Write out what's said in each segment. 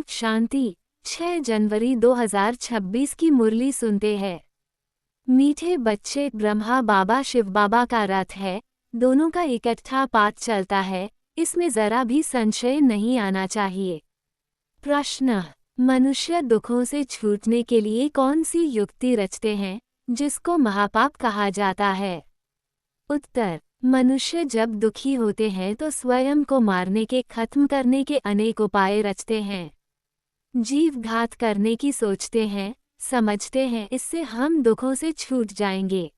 शांति। 6 जनवरी 2026 की मुरली सुनते हैं। मीठे बच्चे, ब्रह्मा बाबा शिव बाबा का रथ है, दोनों का इकट्ठा पाठ चलता है, इसमें जरा भी संशय नहीं आना चाहिए। प्रश्न: मनुष्य दुखों से छूटने के लिए कौन सी युक्ति रचते हैं, जिसको महापाप कहा जाता है? उत्तर: मनुष्य जब दुखी होते हैं तो स्वयं को मारने के, खत्म करने के अनेक उपाय रचते हैं। जीव घात करने की सोचते हैं, समझते हैं इससे हम दुखों से छूट जाएंगे।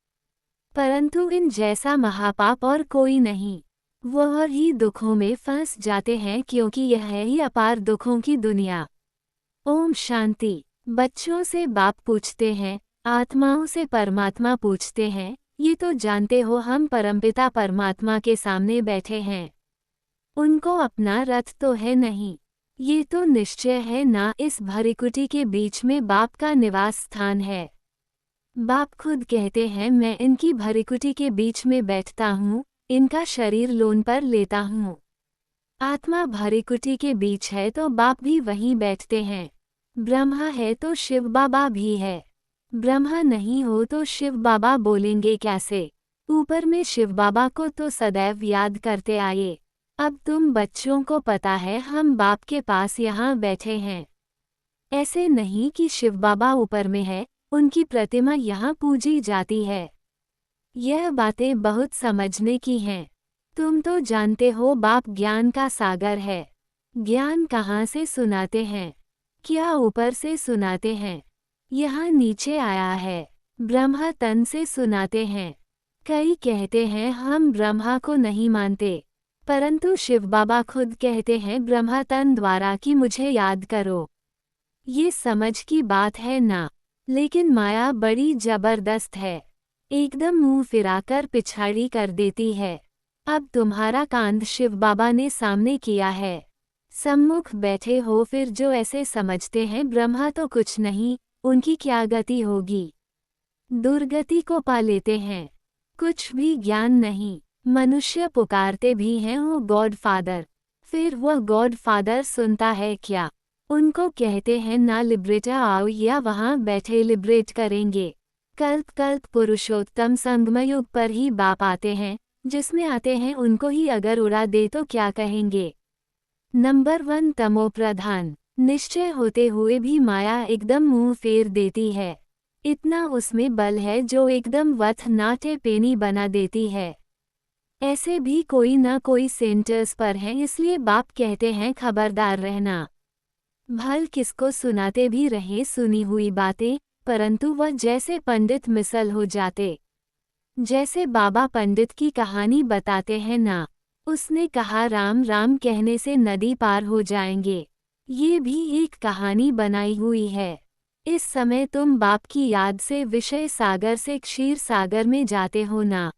परंतु इन जैसा महापाप और कोई नहीं। वह ही दुखों में फंस जाते हैं, क्योंकि यह है ही अपार दुखों की दुनिया। ओम शांति। बच्चों से बाप पूछते हैं, आत्माओं से परमात्मा पूछते हैं, ये तो जानते हो हम परमपिता परमात्मा के सामने बैठे हैं। उनको अपना रथ तो है नहीं, ये तो निश्चय है ना इस भरिकुटी के बीच में बाप का निवास स्थान है। बाप खुद कहते हैं, मैं इनकी भरिकुटी के बीच में बैठता हूँ, इनका शरीर लोन पर लेता हूँ। आत्मा भरिकुटी के बीच है तो बाप भी वहीं बैठते हैं। ब्रह्मा है तो शिव बाबा भी है। ब्रह्मा नहीं हो तो शिव बाबा बोलेंगे कैसे? ऊपर में शिव बाबा को तो सदैव याद करते आए। अब तुम बच्चों को पता है हम बाप के पास यहाँ बैठे हैं। ऐसे नहीं कि शिव बाबा ऊपर में है, उनकी प्रतिमा यहाँ पूजी जाती है। यह बातें बहुत समझने की हैं। तुम तो जानते हो बाप ज्ञान का सागर है। ज्ञान कहाँ से सुनाते हैं? क्या ऊपर से सुनाते हैं? यहाँ नीचे आया है। ब्रह्मा तन से सुनाते हैं। कई कहते हैं हम ब्रह्मा को नहीं मानते, परंतु शिव बाबा खुद कहते हैं ब्रह्मा तन द्वारा कि मुझे याद करो। ये समझ की बात है ना? लेकिन माया बड़ी जबरदस्त है, एकदम मुंह फिराकर पिछाड़ी कर देती है। अब तुम्हारा कांध शिव बाबा ने सामने किया है, सम्मुख बैठे हो, फिर जो ऐसे समझते हैं ब्रह्मा तो कुछ नहीं, उनकी क्या गति होगी? दुर्गति को पा लेते हैं। कुछ भी ज्ञान नहीं। मनुष्य पुकारते भी हैं वो गॉड फादर, फिर वह गॉड फादर सुनता है क्या? उनको कहते हैं ना लिबरेटर आओ, या वहाँ बैठे लिबरेट करेंगे। कल्प कल्प पुरुषोत्तम संगमयुग पर ही बाप आते हैं, जिसमें आते हैं उनको ही अगर उड़ा दे तो क्या कहेंगे? नंबर 1 तमो प्रधान। निश्चय होते हुए भी माया एकदम मुंह फेर देती है। इतना उसमें बल है जो एकदम वथ नाटे पेनी बना देती है। ऐसे भी कोई ना कोई सेंटर्स पर हैं, इसलिए बाप कहते हैं खबरदार रहना। भल किसको सुनाते भी रहे सुनी हुई बातें, परंतु वह जैसे पंडित मिसल हो जाते। जैसे बाबा पंडित की कहानी बताते हैं ना, उसने कहा राम राम कहने से नदी पार हो जाएंगे। ये भी एक कहानी बनाई हुई है। इस समय तुम बाप की याद से विषय सागर से क्षीर सागर में जाते हो ना।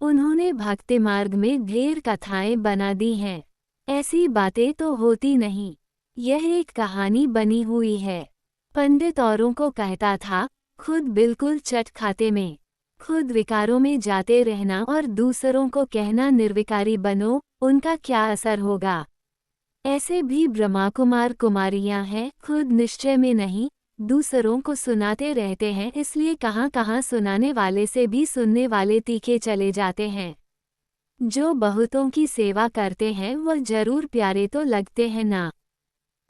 उन्होंने भक्ति मार्ग में ढेर कथाएं बना दी हैं। ऐसी बातें तो होती नहीं, यह एक कहानी बनी हुई है। पंडित औरों को कहता था, खुद बिल्कुल चट खाते में, खुद विकारों में जाते रहना और दूसरों को कहना निर्विकारी बनो, उनका क्या असर होगा? ऐसे भी ब्रह्मा कुमार कुमारियां हैं, खुद निश्चय में नहीं, दूसरों को सुनाते रहते हैं, इसलिए कहाँ कहाँ सुनाने वाले से भी सुनने वाले तीखे चले जाते हैं। जो बहुतों की सेवा करते हैं वह जरूर प्यारे तो लगते हैं ना।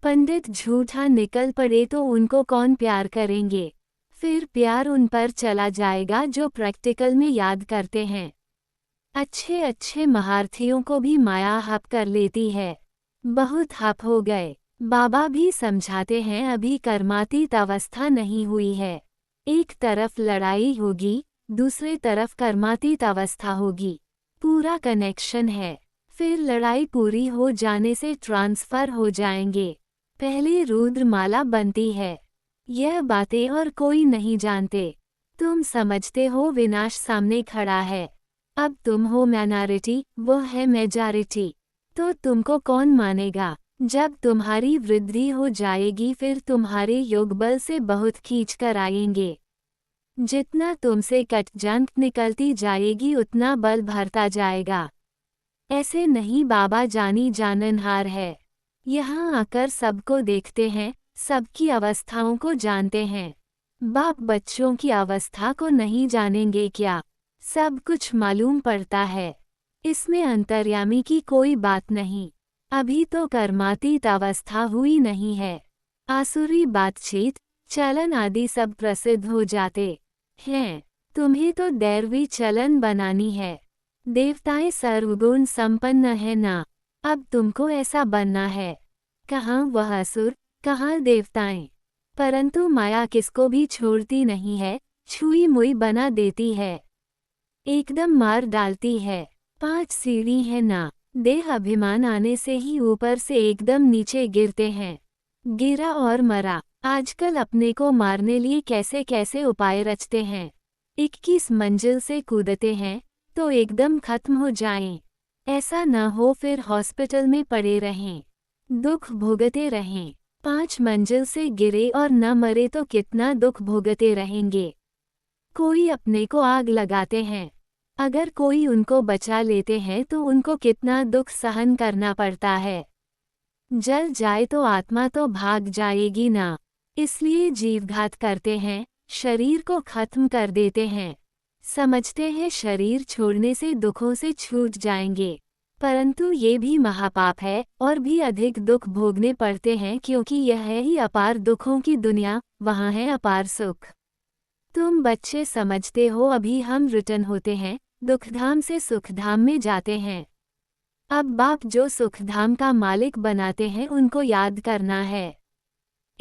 पंडित झूठा निकल पड़े तो उनको कौन प्यार करेंगे? फिर प्यार उन पर चला जाएगा जो प्रैक्टिकल में याद करते हैं। अच्छे अच्छे महारथियों को भी माया हप कर लेती है। बहुत हप हो गए। बाबा भी समझाते हैं अभी कर्मातीत अवस्था नहीं हुई है। एक तरफ लड़ाई होगी, दूसरे तरफ कर्मातीत अवस्था होगी। पूरा कनेक्शन है। फिर लड़ाई पूरी हो जाने से ट्रांसफर हो जाएंगे। पहले रुद्रमाला बनती है। यह बातें और कोई नहीं जानते। तुम समझते हो विनाश सामने खड़ा है। अब तुम हो माइनॉरिटी, वो है मेजॉरिटी, तो तुमको कौन मानेगा? जब तुम्हारी वृद्धि हो जाएगी फिर तुम्हारे योग बल से बहुत खींच कर आएंगे। जितना तुमसे कटजंत निकलती जाएगी उतना बल भरता जाएगा। ऐसे नहीं, बाबा जानी जाननहार है। यहाँ आकर सबको देखते हैं, सबकी अवस्थाओं को जानते हैं। बाप बच्चों की अवस्था को नहीं जानेंगे क्या? सब कुछ मालूम पड़ता है। इसमें अंतर्यामी की कोई बात नहीं। अभी तो कर्मातीत अवस्था हुई नहीं है। आसुरी बातचीत, चलन आदि सब प्रसिद्ध हो जाते हैं। तुम्हें तो दैवी चलन बनानी है। देवताएं सर्वगुण संपन्न है ना, अब तुमको ऐसा बनना है। कहाँ वह असुर, कहाँ देवताएं। परंतु माया किसको भी छोड़ती नहीं है, छुई मुई बना देती है, एकदम मार डालती है। 5 सीढ़ी है ना, देह अभिमान आने से ही ऊपर से एकदम नीचे गिरते हैं। गिरा और मरा। आजकल अपने को मारने लिए कैसे कैसे उपाय रचते हैं। 21 मंजिल से कूदते हैं तो एकदम खत्म हो जाएं। ऐसा न हो फिर हॉस्पिटल में पड़े रहें, दुख भोगते रहें। 5 मंजिल से गिरे और न मरे तो कितना दुख भोगते रहेंगे। कोई अपने को आग लगाते हैं, अगर कोई उनको बचा लेते हैं तो उनको कितना दुख सहन करना पड़ता है। जल जाए तो आत्मा तो भाग जाएगी ना, इसलिए जीवघात करते हैं, शरीर को खत्म कर देते हैं। समझते हैं शरीर छोड़ने से दुखों से छूट जाएंगे, परंतु ये भी महापाप है और भी अधिक दुख भोगने पड़ते हैं, क्योंकि यह है ही अपार दुखों की दुनिया, वहाँ है अपार सुख। तुम बच्चे समझते हो अभी हम रिटर्न होते हैं, दुखधाम से सुखधाम में जाते हैं। अब बाप जो सुखधाम का मालिक बनाते हैं उनको याद करना है।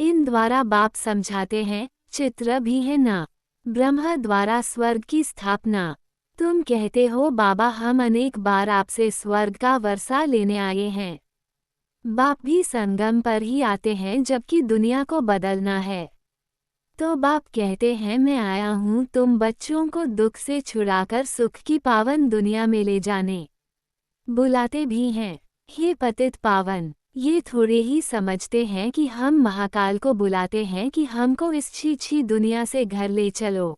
इन द्वारा बाप समझाते हैं, चित्र भी है ना, ब्रह्मा द्वारा स्वर्ग की स्थापना। तुम कहते हो बाबा हम अनेक बार आपसे स्वर्ग का वर्षा लेने आए हैं। बाप भी संगम पर ही आते हैं जबकि दुनिया को बदलना है। तो बाप कहते हैं मैं आया हूँ तुम बच्चों को दुख से छुड़ाकर सुख की पावन दुनिया में ले जाने। बुलाते भी हैं, हे पतित पावन। ये थोड़े ही समझते हैं कि हम महाकाल को बुलाते हैं कि हमको इस छी दुनिया से घर ले चलो।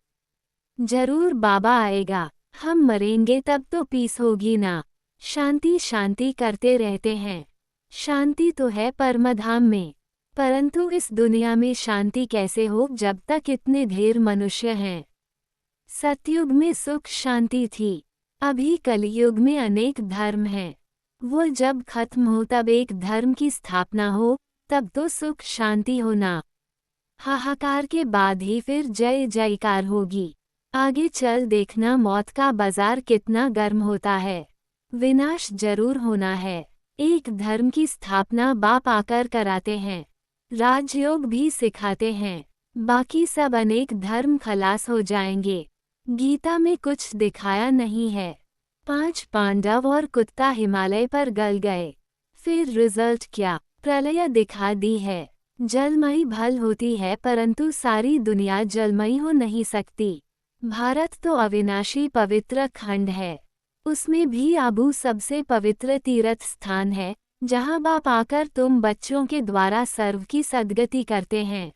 जरूर बाबा आएगा, हम मरेंगे तब तो पीस होगी ना। शांति शांति करते रहते हैं। शांति तो है परमधाम में, परंतु इस दुनिया में शांति कैसे हो जब तक इतने ढेर मनुष्य हैं। सतयुग में सुख शांति थी, अभी कलयुग में अनेक धर्म हैं। वो जब खत्म हो तब एक धर्म की स्थापना हो, तब तो सुख शांति हो ना। हाहाकार के बाद ही फिर जय जयकार होगी। आगे चल देखना मौत का बाजार कितना गर्म होता है। विनाश जरूर होना है। एक धर्म की स्थापना बाप आकर कराते हैं, राजयोग भी सिखाते हैं, बाकी सब अनेक धर्म खलास हो जाएंगे। गीता में कुछ दिखाया नहीं है। 5 पांडव और कुत्ता हिमालय पर गल गए, फिर रिजल्ट क्या? प्रलय दिखा दी है। जलमयी भल होती है परंतु सारी दुनिया जलमयी हो नहीं सकती। भारत तो अविनाशी पवित्र खंड है, उसमें भी आबू सबसे पवित्र तीर्थ स्थान है, जहाँ बाप आकर तुम बच्चों के द्वारा सर्व की सद्गति करते हैं।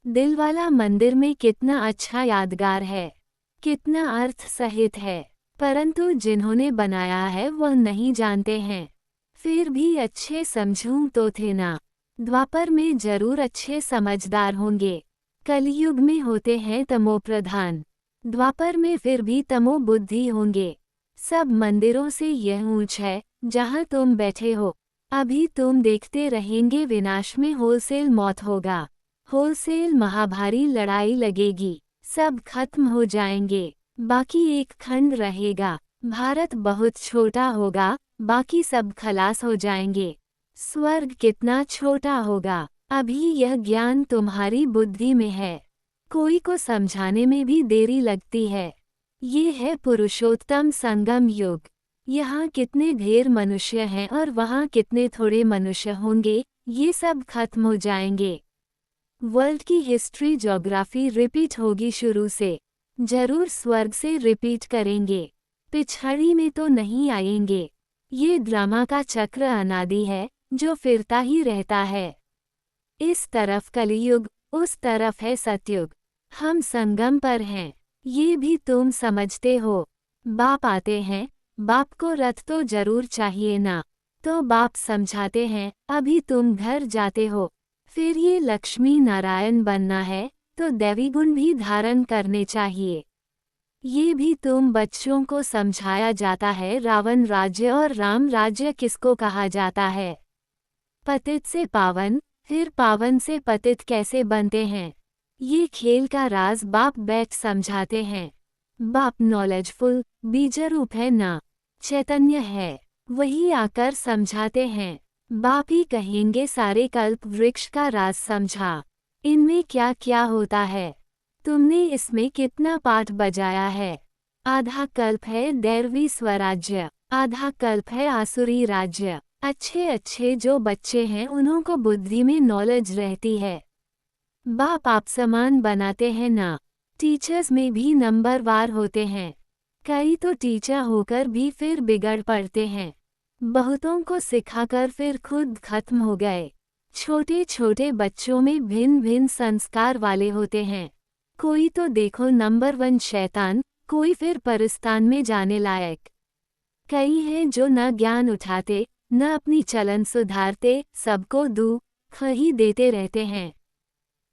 दिलवाला मंदिर में कितना अच्छा यादगार है, कितना अर्थ सहित है, परंतु जिन्होंने बनाया है वह नहीं जानते हैं। फिर भी अच्छे समझूं तो थे ना। द्वापर में जरूर अच्छे समझदार होंगे, कलयुग में होते हैं तमो प्रधान। द्वापर में फिर भी तमो बुद्धि होंगे। सब मंदिरों से यह ऊंच है जहाँ तुम बैठे हो। अभी तुम देखते रहेंगे विनाश में होलसेल मौत होगा, होलसेल महाभारी लड़ाई लगेगी, सब खत्म हो जाएंगे, बाकी एक खंड रहेगा। भारत बहुत छोटा होगा, बाकी सब खलास हो जाएंगे। स्वर्ग कितना छोटा होगा, अभी यह ज्ञान तुम्हारी बुद्धि में है, कोई को समझाने में भी देरी लगती है। ये है पुरुषोत्तम संगम युग। यहाँ कितने ढेर मनुष्य हैं और वहाँ कितने थोड़े मनुष्य होंगे, ये सब खत्म हो जाएंगे। वर्ल्ड की हिस्ट्री ज्योग्राफी रिपीट होगी शुरू से, जरूर स्वर्ग से रिपीट करेंगे, पिछड़ी में तो नहीं आएंगे। ये ड्रामा का चक्र अनादि है जो फिरता ही रहता है। इस तरफ कलियुग, उस तरफ है सतयुग, हम संगम पर हैं, ये भी तुम समझते हो। बाप आते हैं, बाप को रथ तो जरूर चाहिए ना, तो बाप समझाते हैं, अभी तुम घर जाते हो, फिर ये लक्ष्मी नारायण बनना है तो दैवी गुण भी धारण करने चाहिए। ये भी तुम बच्चों को समझाया जाता है। रावण राज्य और राम राज्य किसको कहा जाता है? पतित से पावन, फिर पावन से पतित कैसे बनते हैं? ये खेल का राज बाप बैठ समझाते हैं। बाप नॉलेजफुल बीजरूप है ना, चैतन्य है, वही आकर समझाते हैं। बाप ही कहेंगे सारे कल्प वृक्ष का राज समझा, इनमें क्या क्या होता है, तुमने इसमें कितना पाठ बजाया है। आधा कल्प है दैवी स्वराज्य, आधा कल्प है आसुरी राज्य। अच्छे अच्छे जो बच्चे हैं उन्हों को बुद्धि में नॉलेज रहती है। बाप आप समान बनाते हैं ना। टीचर्स में भी नंबरवार होते हैं, कई तो टीचर होकर भी फिर बिगड़ पड़ते हैं। बहुतों को सिखाकर फिर खुद खत्म हो गए। छोटे छोटे बच्चों में भिन्न भिन्न संस्कार वाले होते हैं। कोई तो देखो नंबर 1 शैतान, कोई फिर परिस्तान में जाने लायक। कई हैं जो न ज्ञान उठाते न अपनी चलन सुधारते, सबको दुख ही देते रहते हैं।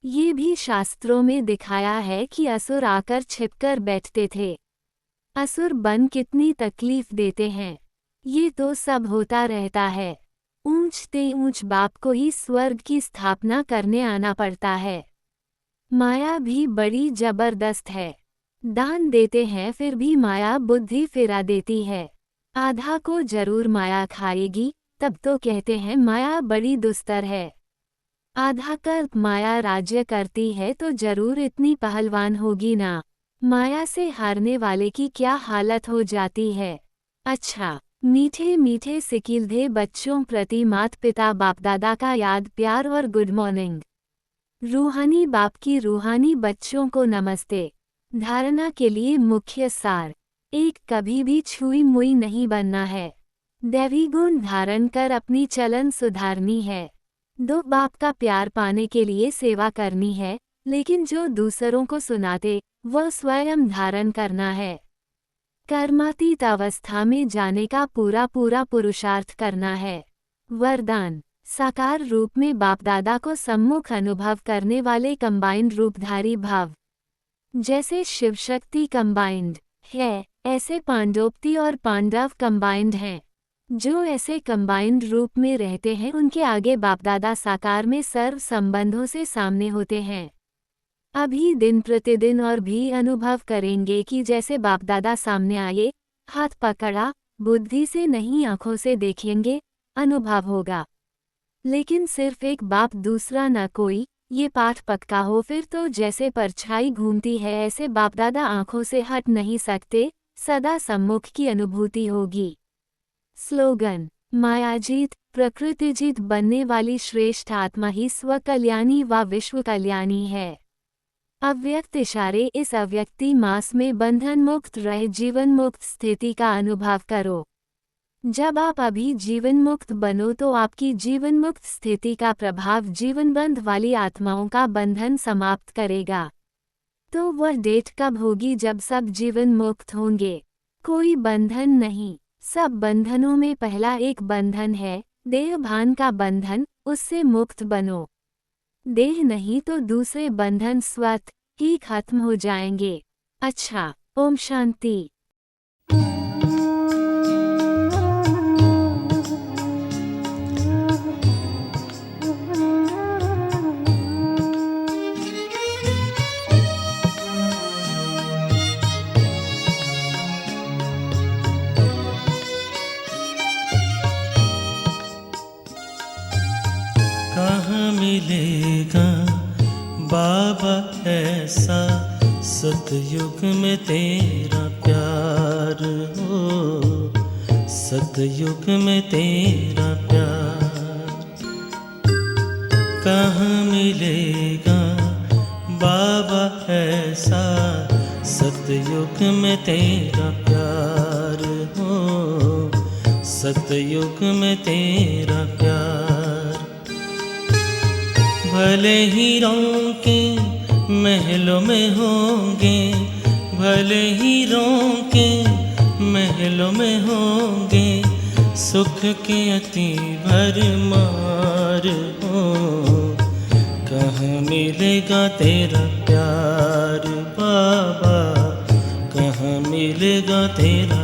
ये भी शास्त्रों में दिखाया है कि असुर आकर छिपकर बैठते थे। असुर बन कितनी तकलीफ देते हैं। ये तो सब होता रहता है। ऊंचते ऊंच बाप को ही स्वर्ग की स्थापना करने आना पड़ता है। माया भी बड़ी जबरदस्त है। दान देते हैं फिर भी माया बुद्धि फिरा देती है। आधा को जरूर माया खाएगी, तब तो कहते हैं माया बड़ी दुस्तर है। आधा कल्प माया राज्य करती है तो जरूर इतनी पहलवान होगी ना। माया से हारने वाले की क्या हालत हो जाती है। अच्छा, मीठे मीठे सिकिलधे बच्चों प्रति माता पिता बाप दादा का याद प्यार और गुड मॉर्निंग। रूहानी बाप की रूहानी बच्चों को नमस्ते। धारणा के लिए मुख्य सार 1. कभी भी छुई मुई नहीं बनना है। दैवी गुण धारण कर अपनी चलन सुधारनी है। 2. बाप का प्यार पाने के लिए सेवा करनी है, लेकिन जो दूसरों को सुनाते वह स्वयं धारण करना है। कर्मातीत अवस्था में जाने का पूरा पूरा पुरुषार्थ करना है। वरदान साकार रूप में बाप दादा को सम्मुख अनुभव करने वाले कंबाइंड रूपधारी भाव। जैसे शिव शक्ति कंबाइंड है, ऐसे पांडोपति और पांडव कंबाइंड हैं। जो ऐसे कंबाइंड रूप में रहते हैं उनके आगे बाप दादा साकार में सर्व संबंधों से सामने होते हैं। अभी दिन प्रतिदिन और भी अनुभव करेंगे कि जैसे बाप दादा सामने आए, हाथ पकड़ा, बुद्धि से नहीं आंखों से देखेंगे, अनुभव होगा। लेकिन सिर्फ एक बाप दूसरा न कोई, ये पाठ पक्का हो फिर तो जैसे परछाई घूमती है ऐसे बाप दादा आंखों से हट नहीं सकते, सदा सम्मुख की अनुभूति होगी। स्लोगन मायाजीत प्रकृतिजीत बनने वाली श्रेष्ठ आत्मा ही स्वकल्याणी व विश्व कल्याणी है। अव्यक्त इशारे इस अव्यक्ति मास में बंधन मुक्त रह जीवन मुक्त स्थिति का अनुभव करो। जब आप अभी जीवन मुक्त बनो तो आपकी जीवन मुक्त स्थिति का प्रभाव जीवन बंध वाली आत्माओं का बंधन समाप्त करेगा। तो वह डेट कब होगी जब सब जीवन मुक्त होंगे? कोई बंधन नहीं, सब बंधनों में पहला एक बंधन है, देह भान का बंधन, उससे मुक्त बनो। देह नहीं तो दूसरे बंधन स्वतः ही खत्म हो जाएंगे। अच्छा, ओम शांति। कहाँ मिलेगा बाबा ऐसा सतयुग में तेरा प्यार हो, सतयुग में तेरा प्यार। कहाँ मिलेगा बाबा ऐसा सतयुग में तेरा प्यार हो, सतयुग में तेरा प्यार। भले ही रोके महलों में होंगे, भले ही रोके महलों में होंगे, सुख के अति भरमार हो। कहाँ मिलेगा तेरा प्यार बाबा, कहाँ मिलेगा तेरा